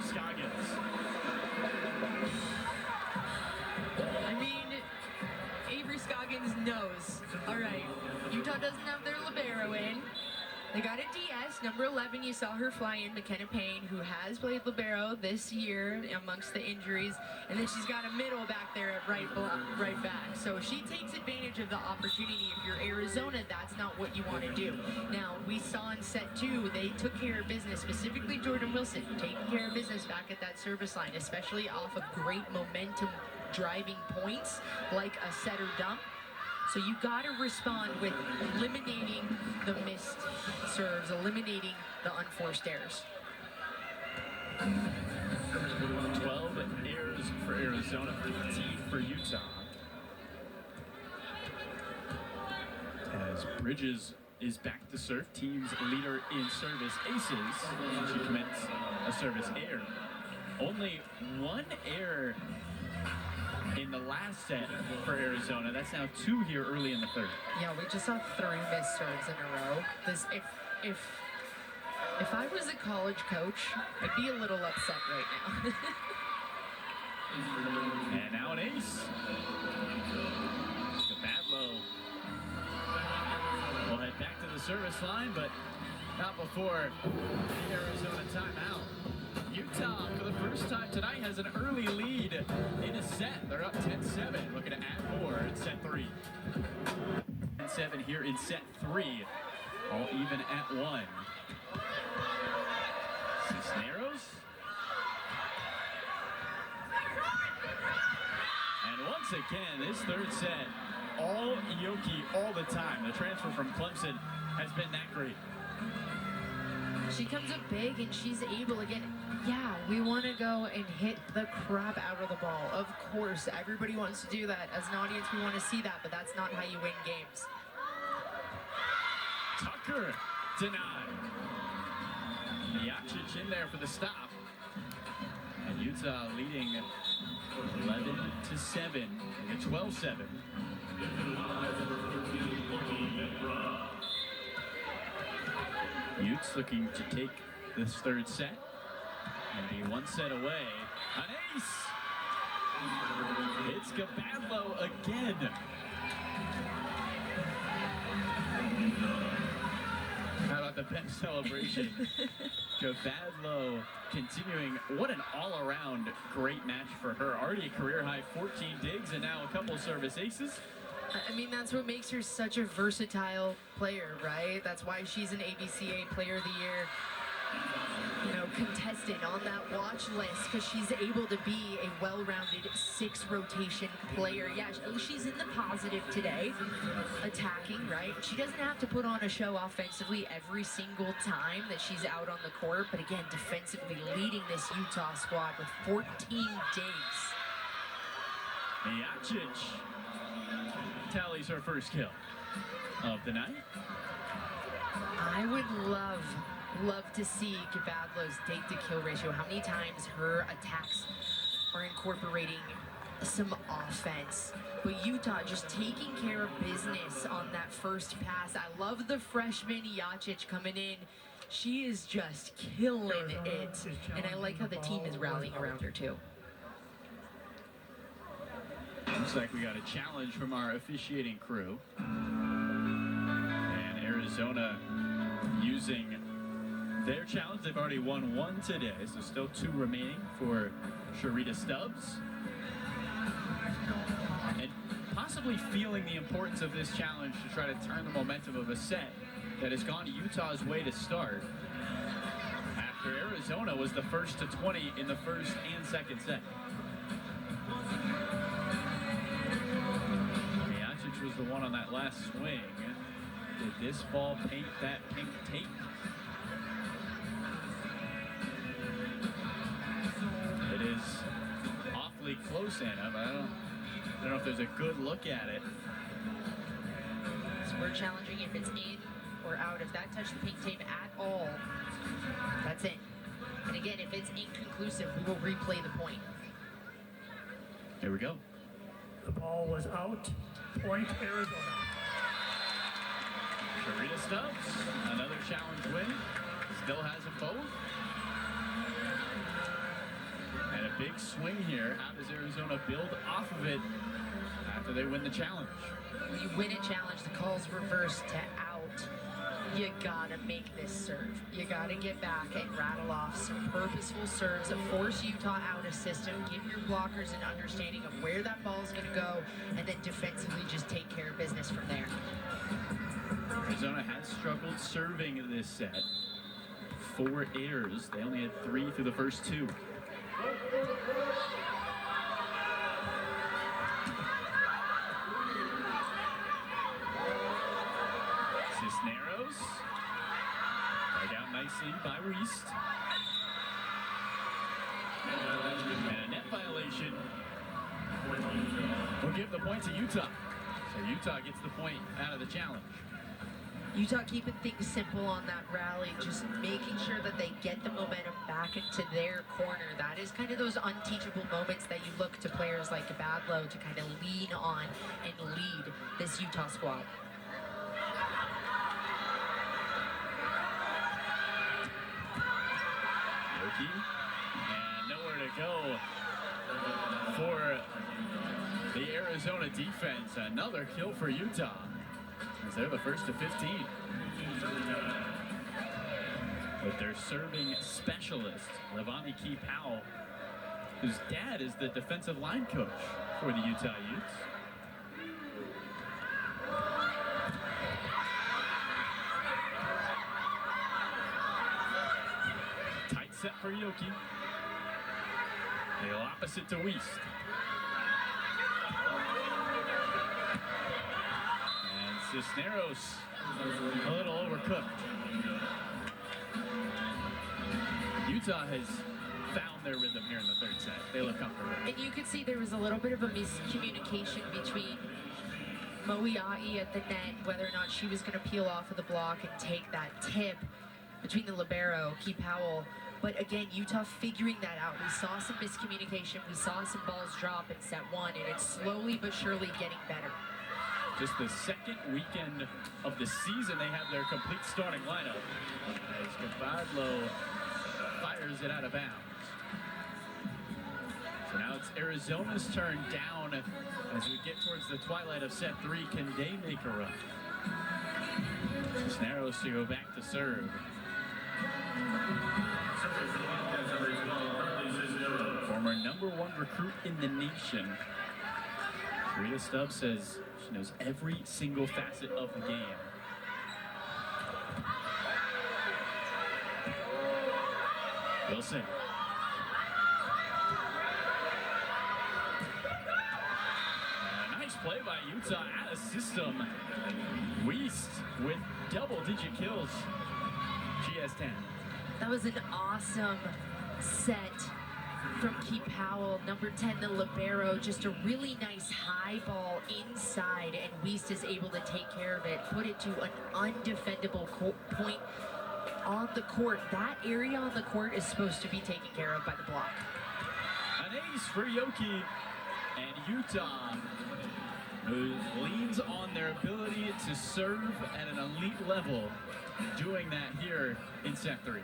Scoggins. I mean, Avery Scoggins knows. All right, Utah doesn't have their libero in. They got a DS, number 11. You saw her fly in, McKenna Payne, who has played libero this year amongst the injuries. And then she's got a middle back there at right back. So she takes advantage of the opportunity. If you're Arizona, that's not what you want to do. Now, we saw in set 2, they took care of business, specifically Jordan Wilson, taking care of business back at that service line, especially off of great momentum driving points like a set or dump. So you got to respond with eliminating the missed serves, eliminating the unforced errors. 12 errors for Arizona, 15 for Utah. As Bridges is back to serve, team's leader in service aces. She commits a service error. Only one error in the last set for Arizona. That's now 2 here early in the third. Yeah, we just saw 3 missed serves in a row. If I was a college coach, I'd be a little upset right now. And now an ace. Gabadlo will head back to the service line, but not before the Arizona timeout. Utah, for the first time tonight, has an early lead in a set. They're up 10-7, looking to add more in set 3. 10-7 here in set 3, all even at 1. Cisneros. And once again, this third set, all Yoki all the time. The transfer from Clemson has been that great. She comes up big and she's able, again, yeah, we want to go and hit the crap out of the ball. Of course, everybody wants to do that. As an audience, we want to see that, but that's not how you win games. Tucker denied. Mijacic in there for the stop. And Utah leading 11-7, a 12-7. Utes looking to take this third set and be 1 set away. An ace! It's Gabadlo again. How about the bench celebration? Gabadlo continuing. What an all-around great match for her. Already a career-high 14 digs and now a couple service aces. I mean, that's what makes her such a versatile player, right? That's why she's an ABCA Player of the Year, you know, contestant on that watch list, because she's able to be a well-rounded 6-rotation player. Yeah, she's in the positive today, attacking, right? She doesn't have to put on a show offensively every single time that she's out on the court, but again, defensively leading this Utah squad with 14 digs. Mijacic tallies her first kill of the night. I would love to see Gabadlo's dig-to-kill ratio. How many times her attacks are incorporating some offense. But Utah just taking care of business on that first pass. I love the freshman Mijacic coming in. She is just killing it. And I like how the team is rallying around her too. Looks like we got a challenge from our officiating crew. And Arizona using their challenge. They've already won 1 today, so still 2 remaining for Sharita Stubbs. And possibly feeling the importance of this challenge to try to turn the momentum of a set that has gone Utah's way to start. After Arizona was the first to 20 in the first and second set. Was the one on that last swing. Did this ball paint that pink tape? It is awfully close, Anna, but I don't know if there's a good look at it. So we're challenging if it's in or out. If that touched the pink tape at all, that's it. And again, if it's inconclusive, we will replay the point. Here we go. The ball was out. Point Arizona. Sharita Stubbs, another challenge win. Still has them both. big swing here. How does Arizona build off of it after they win the challenge? When you win a challenge, the call's reversed to out. You gotta make this serve. You gotta get back and rattle off some purposeful serves that force Utah out of system, give your blockers an understanding of where that ball's gonna go, and then defensively just take care of business from there. Arizona has struggled serving this set. 4 errors. They only had 3 through the first 2. Cisneros. Dug out nicely by Reist. And a net violation will give the point to Utah. So Utah gets the point out of the challenge. Utah keeping things simple on that rally, just making sure that they get the momentum back into their corner. That is kind of those unteachable moments that you look to players like Badlow to kind of lean on and lead this Utah squad. Yoki, and nowhere to go for the Arizona defense. Another kill for Utah, as they're the first to 15. With their serving specialist, Levani Key Powell, whose dad is the defensive line coach for the Utah Utes. Tight set for Yoki. The opposite to Weist. And Cisneros a little overcooked. Utah has found their rhythm here in the third set. They look comfortable. And you could see there was a little bit of a miscommunication between Moiai at the net, whether or not she was going to peel off of the block and take that tip between the libero, Key Powell. But again, Utah figuring that out. We saw some miscommunication. We saw some balls drop in set 1, and it's slowly but surely getting better. Just the second weekend of the season, they have their complete starting lineup. As Gabadlo fires it out of bounds. So now it's Arizona's turn down as we get towards the twilight of set 3. Can they make a run? Cisneros to go back to serve. Former #1 recruit in the nation. Rita Stubbs says she knows every single facet of the game. Wilson. Nice play by Utah out of system. Weist with double-digit kills. She has 10. That was an awesome set from Key Powell, number 10, the libero. Just a really nice high ball inside, and Weist is able to take care of it, put it to an undefendable point on the court. That area on the court is supposed to be taken care of by the block. An ace for Yoki, and Utah, who leans on their ability to serve at an elite level, doing that here in set 3.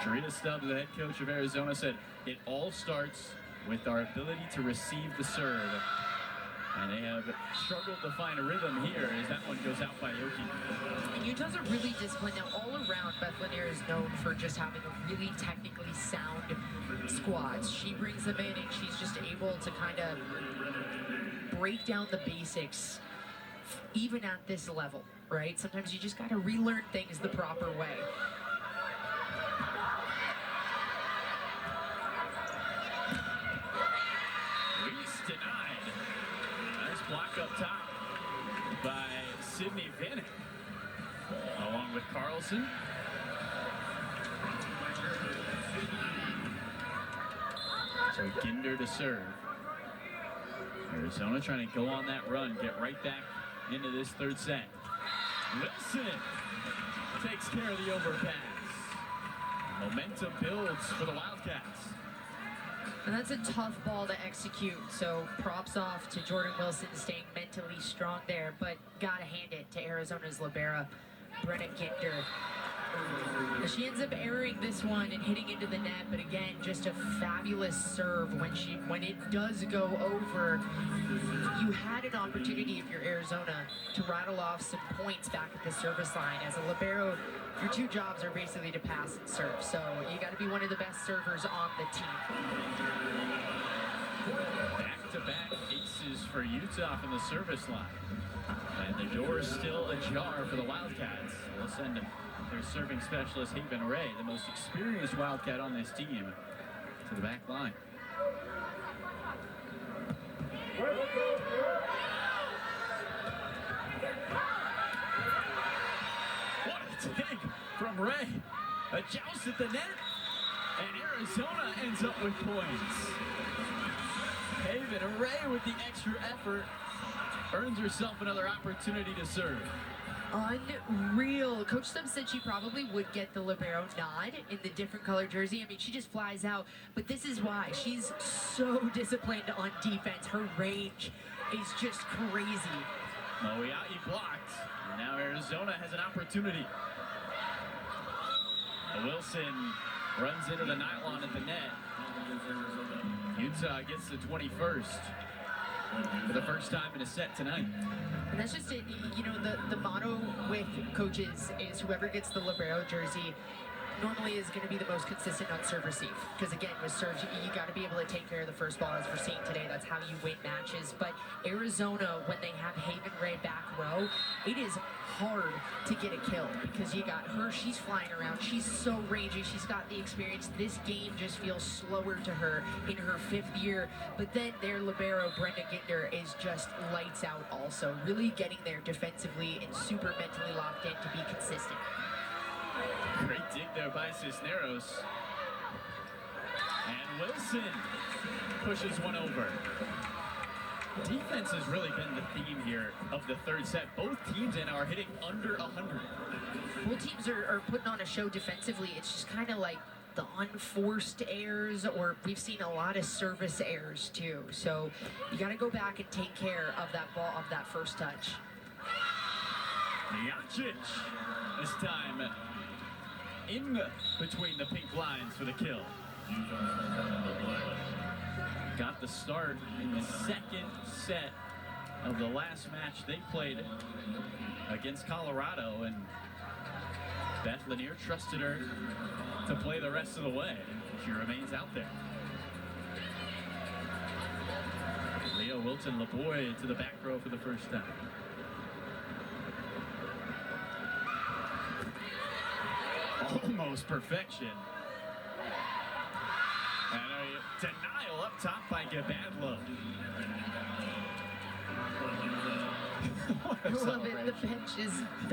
Sharita Stubbs, the head coach of Arizona, said it all starts with our ability to receive the serve. And they have struggled to find a rhythm here as that one goes out by Yoki. And Utah's a really disciplined. Now, all around, Beth Lanier is known for just having a really technically sound squad. She brings them in, and she's just able to kind of break down the basics, even at this level, right? Sometimes you just got to relearn things the proper way. Block up top by Sydney Vinnick, along with Carlson. So Ginder to serve. Arizona trying to go on that run, get right back into this third set. Wilson takes care of the overpass. Momentum builds for the Wildcats. And that's a tough ball to execute, so props off to Jordan Wilson staying mentally strong there, but gotta hand it to Arizona's libero, Brenna Ginder. She ends up airing this one and hitting into the net, but again, just a fabulous serve when it does go over. You had an opportunity if you're Arizona to rattle off some points back at the service line. As a libero, your two jobs are basically to pass and serve, so you got to be one of the best servers on the team. Back-to-back aces for Utah from the service line. And the door is still ajar for the Wildcats. We'll send their serving specialist, Haven Ray, the most experienced Wildcat on this team, to the back line. What a take from Ray. A joust at the net, and Arizona ends up with points. Haven Ray with the extra effort earns herself another opportunity to serve. Unreal. Coach Stubbs said she probably would get the libero nod in the different color jersey. I mean, she just flies out, but this is why. She's so disciplined on defense. Her range is just crazy. Moiai blocked. And now Arizona has an opportunity. Wilson runs into the nylon at the net. Utah gets the 21st for the first time in a set tonight. And that's just it. You know, the motto with coaches is whoever gets the libero jersey normally is going to be the most consistent on serve receive. Because again, with serves, you got to be able to take care of the first ball, as we're seeing today. That's how you win matches. But Arizona, when they have Haven Ray back row, it is hard to get a kill because you got her. She's flying around. She's so rangy. She's got the experience. This game just feels slower to her in her 5th year. But then their libero, Brenda Ginder, is just lights out also. Really getting there defensively and super mentally locked in to be consistent. Great dig there by Cisneros. And Wilson pushes one over. Defense has really been the theme here of the third set. Both teams in are hitting under 100. Both teams are putting on a show defensively. It's just kind of like the unforced errors, or we've seen a lot of service errors too. So you got to go back and take care of that ball, of that first touch. Jacic this time in between the pink lines for the kill. Got the start in the second set of the last match they played against Colorado, and Beth Lanier trusted her to play the rest of the way. She remains out there. Leo Wilton LeBoy to the back row for the first time. Almost perfection. And a denial up top by Gabadlo. I love it. The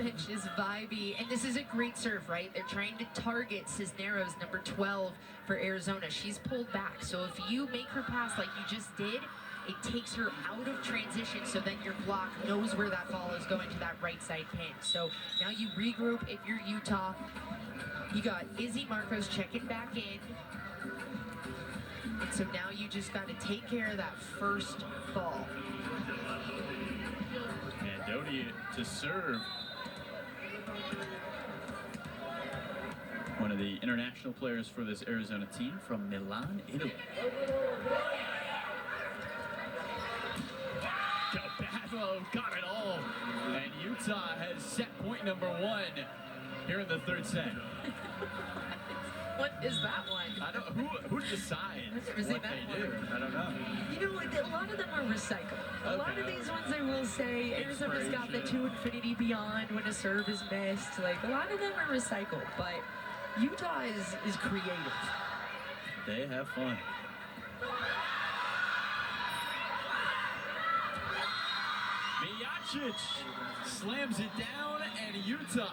bench is vibey. And this is a great serve, right? They're trying to target Cisneros, number 12 for Arizona. She's pulled back. So if you make her pass like you just did, it takes her out of transition, so then your block knows where that ball is going to that right side pin. So now you regroup if you're Utah. You got Izzy Marcos checking back in. And so now you just got to take care of that first ball. And Doty to serve. One of the international players for this Arizona team from Milan, Italy. Gabadlo got it all. And Utah has set point number 1 here in the third set. What is that one? I don't. Who decides I've never seen what that they do? I don't know. You know, a lot of them are recycled. A lot of these ones, I will say, Arizona's got the to infinity beyond when a serve is missed. Like, a lot of them are recycled, but Utah is creative. They have fun. Jacic slams it down, and Utah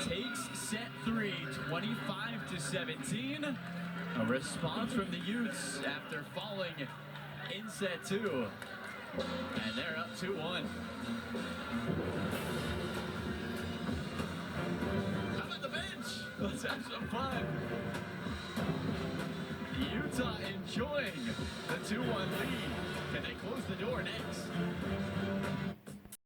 takes set 3, 25-17. A response from the Utes after falling in set 2. And they're up 2-1. How about the bench? Let's have some fun. Utah enjoying the 2-1 lead. Can they close the door next?